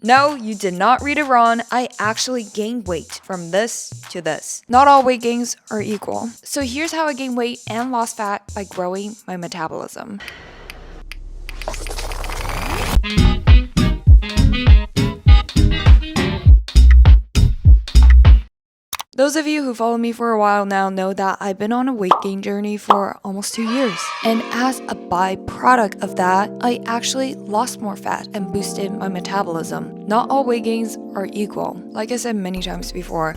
No, you did not read it wrong. I actually gained weight from this to this. Not all weight gains are equal. So here's how I gained weight and lost fat by growing my metabolism. Those of you who follow me for a while now know that I've been on a weight gain journey for almost 2 years. And as a byproduct of that, I actually lost more fat and boosted my metabolism. Not all weight gains are equal. Like I said many times before,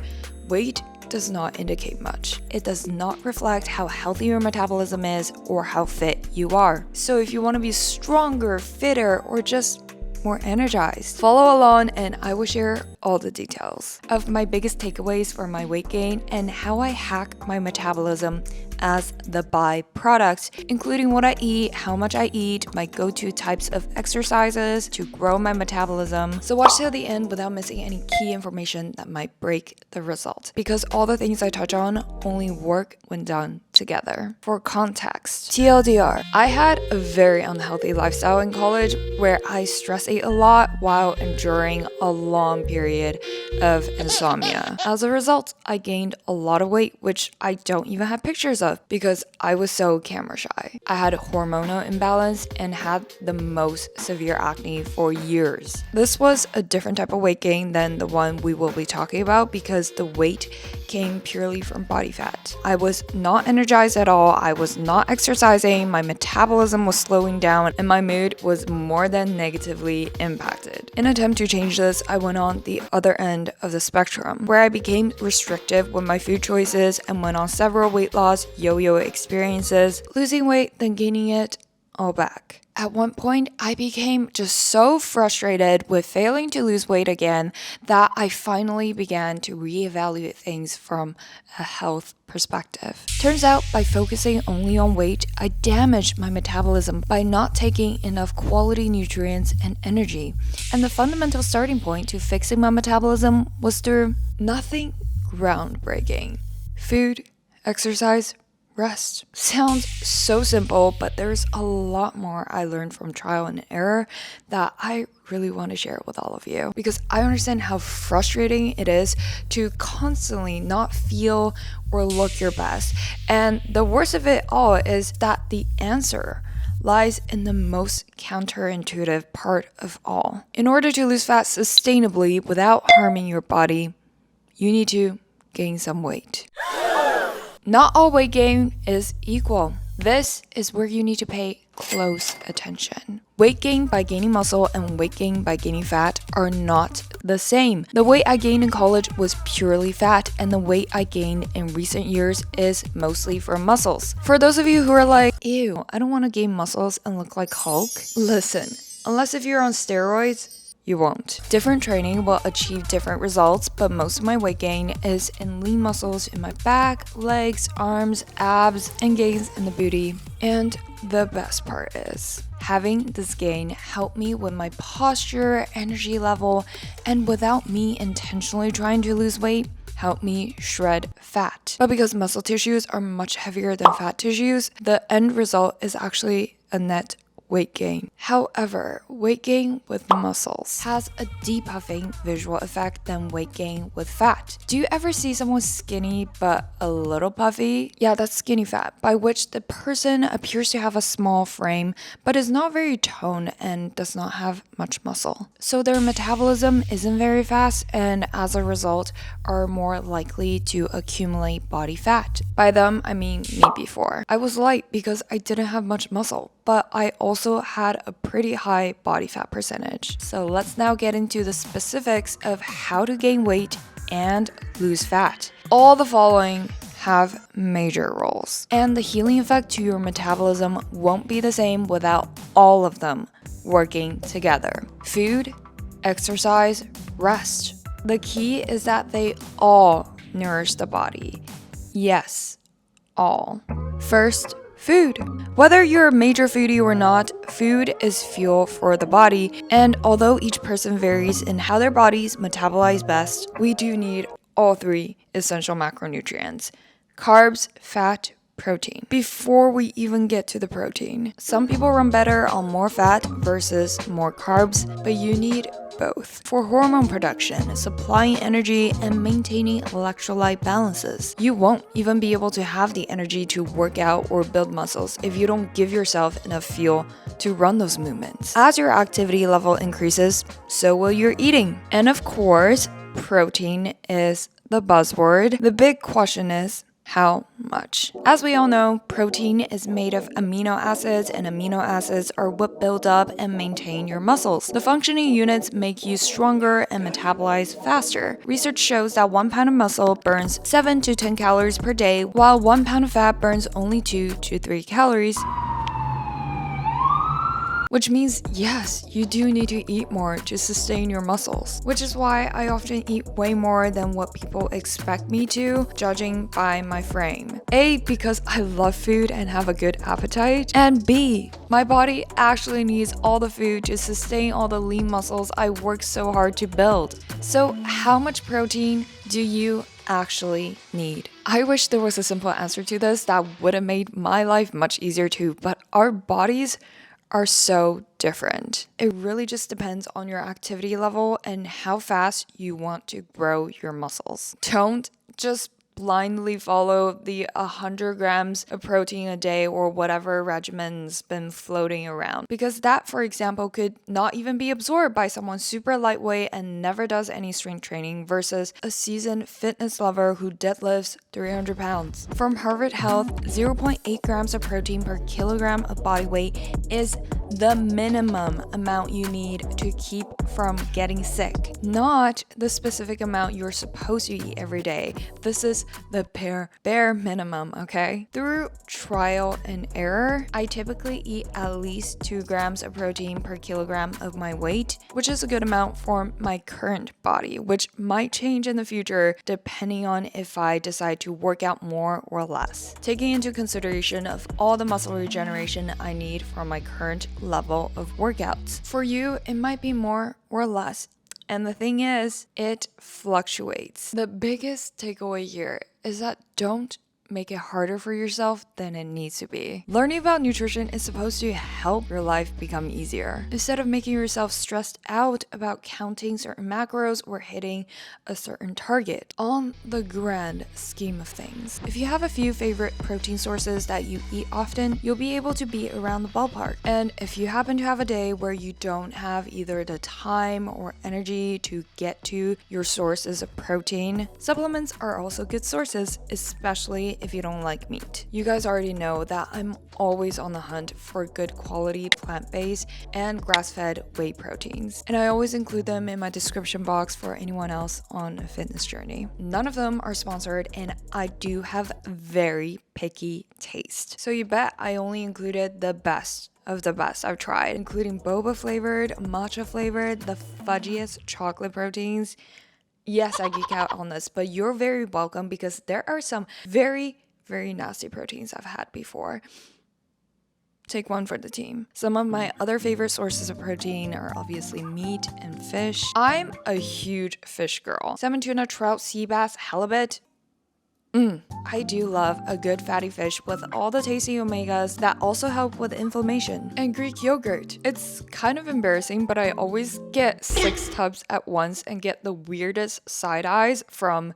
weight does not indicate much. It does not reflect how healthy your metabolism is or how fit you are. So if you want to be stronger, fitter, or just more energized, follow along and I will share all the details of my biggest takeaways for my weight gain and how I hack my metabolism as the byproduct, including what I eat, how much I eat, my go-to types of exercises to grow my metabolism. So watch till the end without missing any key information that might break the result, because all the things I touch on only work when done together. For context, TLDR, I had a very unhealthy lifestyle in college where I stress ate a lot while enduring a long period of insomnia. As a result, I gained a lot of weight, which I don't even have pictures of because I was so camera shy. I had hormonal imbalance and had the most severe acne for years. This was a different type of weight gain than the one we will be talking about because the weight came purely from body fat. I was not energized at all, I was not exercising, my metabolism was slowing down, and my mood was more than negatively impacted. In an attempt to change this, I went on the other end of the spectrum, where I became restrictive with my food choices and went on several weight loss yo-yo experiences, losing weight, then gaining it all back. At one point, I became just so frustrated with failing to lose weight again that I finally began to reevaluate things from a health perspective. Turns out, by focusing only on weight, I damaged my metabolism by not taking enough quality nutrients and energy. And the fundamental starting point to fixing my metabolism was through nothing groundbreaking. Food, exercise, rest. Sounds so simple, but there's a lot more I learned from trial and error that I really want to share with all of you, because I understand how frustrating it is to constantly not feel or look your best. And the worst of it all is that the answer lies in the most counterintuitive part of all. In order to lose fat sustainably without harming your body, you need to gain some weight. Not all weight gain is equal. This is where you need to pay close attention. Weight gain by gaining muscle and weight gain by gaining fat are not the same. The weight I gained in college was purely fat, and the weight I gained in recent years is mostly from muscles. For those of you who are like, ew, I don't want to gain muscles and look like Hulk, listen, unless if you're on steroids, you won't. Different training will achieve different results, but most of my weight gain is in lean muscles in my back, legs, arms, abs, and gains in the booty. And the best part is, having this gain helped me with my posture, energy level, and without me intentionally trying to lose weight, help me shred fat. But because muscle tissues are much heavier than fat tissues, the end result is actually a net weight gain. However, weight gain with muscles has a depuffing visual effect than weight gain with fat. Do you ever see someone skinny but a little puffy? Yeah, that's skinny fat, by which the person appears to have a small frame but is not very toned and does not have much muscle. So their metabolism isn't very fast, and as a result are more likely to accumulate body fat. By them, I mean me before. I was light because I didn't have much muscle, but I also had a pretty high body fat percentage. So let's now get into the specifics of how to gain weight and lose fat. All the following have major roles, and the healing effect to your metabolism won't be the same without all of them working together. Food, exercise, rest. The key is that they all nourish the body. Yes, all. First, food. Whether you're a major foodie or not, food is fuel for the body, and although each person varies in how their bodies metabolize best, we do need all three essential macronutrients: carbs, fat, protein. Before we even get to the protein, some people run better on more fat versus more carbs, but you need both for hormone production, supplying energy, and maintaining electrolyte balances. You won't even be able to have the energy to work out or build muscles if you don't give yourself enough fuel to run those movements. As your activity level increases, so will your eating. And of course, protein is the buzzword. The big question is, how much? As we all know, protein is made of amino acids, and amino acids are what build up and maintain your muscles. The functioning units make you stronger and metabolize faster. Research shows that 1 pound of muscle burns 7 to 10 calories per day, while 1 pound of fat burns only 2 to 3 calories. Which means, yes, you do need to eat more to sustain your muscles. Which is why I often eat way more than what people expect me to, judging by my frame. A, because I love food and have a good appetite. And B, my body actually needs all the food to sustain all the lean muscles I work so hard to build. So how much protein do you actually need? I wish there was a simple answer to this that would have made my life much easier too, but our bodies are so different. It really just depends on your activity level and how fast you want to grow your muscles. Don't just blindly follow the 100 grams of protein a day or whatever regimen's been floating around, because that, for example, could not even be absorbed by someone super lightweight and never does any strength training versus a seasoned fitness lover who deadlifts 300 pounds. From Harvard Health, 0.8 grams of protein per kilogram of body weight is the minimum amount you need to keep from getting sick, not the specific amount you're supposed to eat every day. This is the bare minimum, okay? Through trial and error, I typically eat at least 2 grams of protein per kilogram of my weight, which is a good amount for my current body, which might change in the future depending on if I decide to work out more or less, taking into consideration of all the muscle regeneration I need for my current level of workouts. For you, it might be more or less. And the thing is, it fluctuates. The biggest takeaway here is that don't make it harder for yourself than it needs to be. Learning about nutrition is supposed to help your life become easier, instead of making yourself stressed out about counting certain macros or hitting a certain target. On the grand scheme of things, if you have a few favorite protein sources that you eat often, you'll be able to be around the ballpark. And if you happen to have a day where you don't have either the time or energy to get to your sources of protein, supplements are also good sources, especially if you don't like meat. You guys already know that I'm always on the hunt for good quality plant-based and grass-fed whey proteins, and I always include them in my description box for anyone else on a fitness journey. None of them are sponsored, and I do have very picky taste, so you bet I only included the best of the best I've tried, including boba flavored, matcha flavored, the fudgiest chocolate proteins. Yes, I geek out on this, but you're very welcome, because there are some very, very nasty proteins I've had before. Take one for the team. Some of my other favorite sources of protein are obviously meat and fish. I'm a huge fish girl. Salmon, tuna, trout, sea bass, halibut. I do love a good fatty fish with all the tasty omegas that also help with inflammation. And Greek yogurt. It's kind of embarrassing, but I always get 6 tubs at once and get the weirdest side eyes from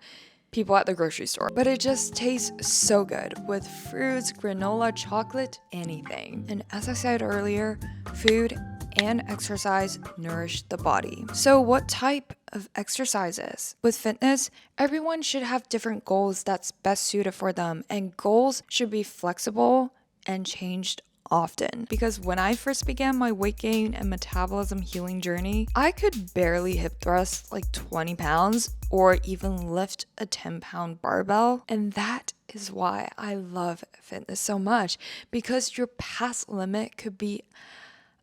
people at the grocery store. But it just tastes so good with fruits, granola, chocolate, anything. And as I said earlier, food and exercise nourish the body. So what type of exercises? With fitness, everyone should have different goals that's best suited for them, and goals should be flexible and changed often. Because when I first began my weight gain and metabolism healing journey, I could barely hip thrust like 20 pounds or even lift a 10-pound barbell. And that is why I love fitness so much, because your past limit could be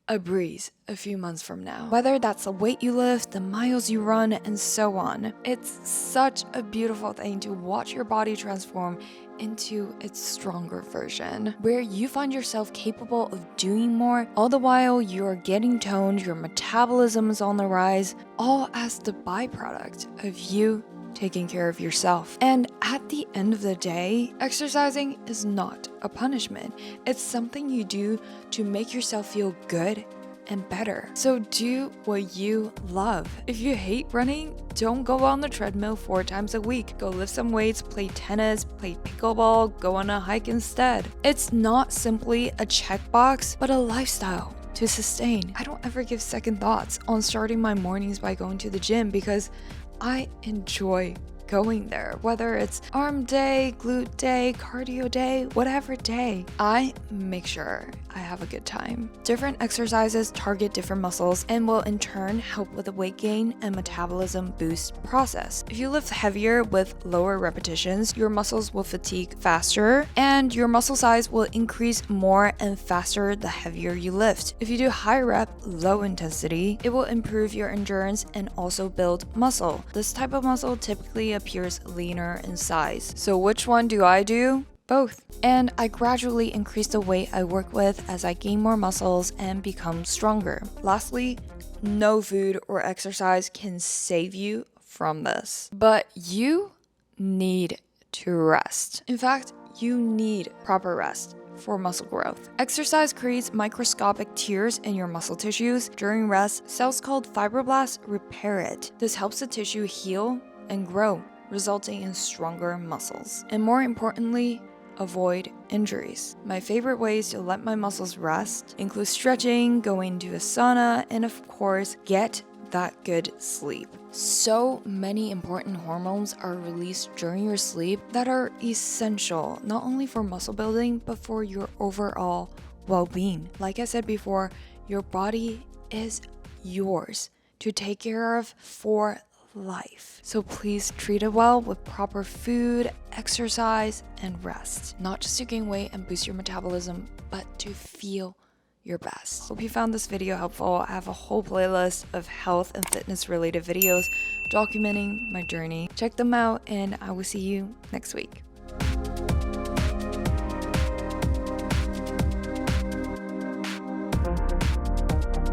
a breeze a few months from now. Whether that's the weight you lift, the miles you run, and so on. It's such a beautiful thing to watch your body transform into its stronger version, where you find yourself capable of doing more, all the while you're getting toned, your metabolism is on the rise, all as the byproduct of you taking care of yourself. And at the end of the day, exercising is not a punishment. It's something you do to make yourself feel good and better. So do what you love. If you hate running, don't go on the treadmill 4 times a week. Go lift some weights, play tennis, play pickleball, go on a hike instead. It's not simply a checkbox, but a lifestyle to sustain. I don't ever give second thoughts on starting my mornings by going to the gym because I enjoy going there, whether it's arm day, glute day, cardio day, whatever day. I make sure I have a good time. Different exercises target different muscles and will in turn help with the weight gain and metabolism boost process. If you lift heavier with lower repetitions, your muscles will fatigue faster and your muscle size will increase more and faster the heavier you lift. If you do high rep, low intensity, it will improve your endurance and also build muscle. This type of muscle typically appears leaner in size. So which one do I do? Both. And I gradually increase the weight I work with as I gain more muscles and become stronger. Lastly, no food or exercise can save you from this. But you need to rest. In fact, you need proper rest for muscle growth. Exercise creates microscopic tears in your muscle tissues. During rest, cells called fibroblasts repair it. This helps the tissue heal and grow, resulting in stronger muscles. And more importantly, avoid injuries. My favorite ways to let my muscles rest include stretching, going to a sauna, and of course, get that good sleep. So many important hormones are released during your sleep that are essential not only for muscle building, but for your overall well-being. Like I said before, your body is yours to take care of for life. So please treat it well with proper food, exercise, and rest. Not just to gain weight and boost your metabolism, but to feel your best. Hope you found this video helpful. I have a whole playlist of health and fitness related videos documenting my journey. Check them out and I will see you next week.